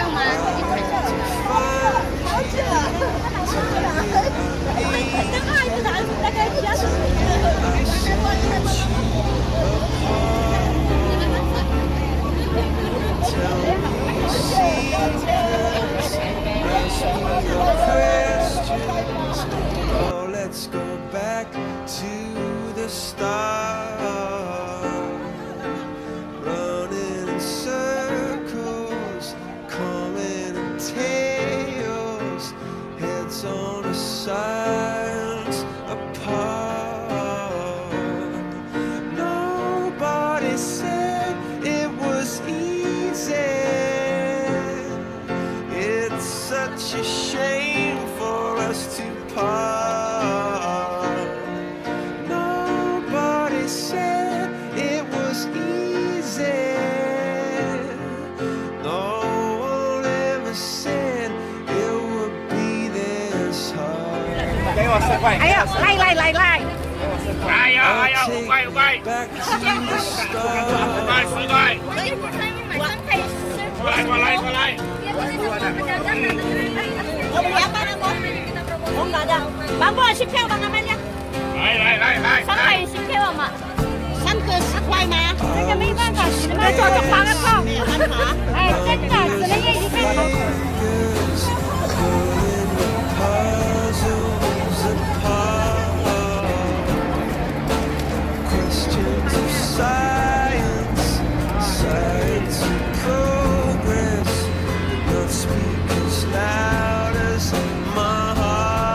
吗？Oh, let's go back to the start. Running in circles, coming in tails, heads on a science apart. Nobody said it was easy. It's such a shame for us to part. Nobody said it was easy. No one ever said it would be this hard. 给我10块。哎呀，来！哎呀，5块5块。 Back to the start. 10块。过来。王波10票吧，阿妹呀。来。 3块10票嘛，3个10块吗？这个没办法，只能做就花个扣。没有办法。哎，真的，只能愿意看。 Puzzles apart. Questions of science, science and progress, but not speak as loud as my heart.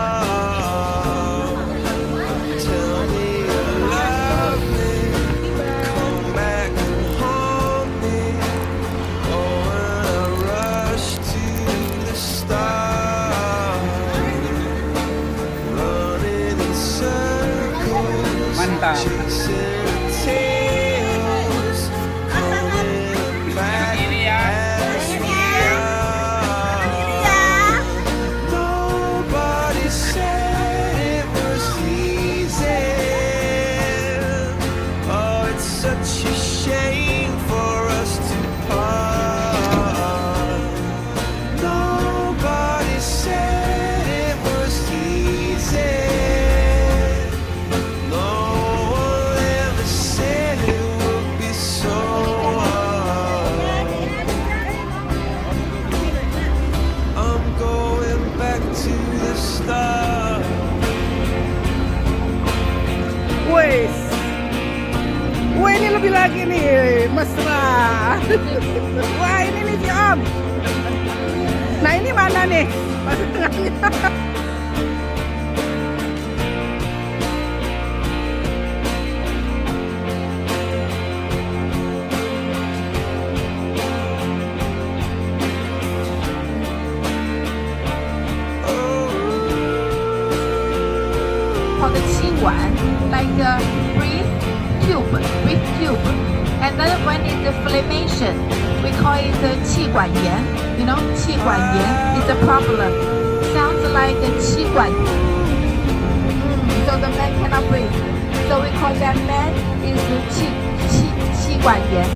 Tell me you love me, come back and haunt me. Oh, when I rush to the start, running in circles, chasing tails, coming back as we are. Nobody said it was easy. Oh, it's such a shame for us to part. Nobody said it was easy. No one ever said it would be so hard. I'm going back to the start. Wih, ini lebih lagi nih, mesra. Wah, ini nih si Om. Nah, ini mana nih? Pasangannya. called the Qigwan, like a breathe tube. And then when it's inflammation, we call it the Qiguanyan. You know, Qiguanyan is a problem. Sounds like a Qiguan. So the man cannot breathe. So we call that man is Qiguanyan.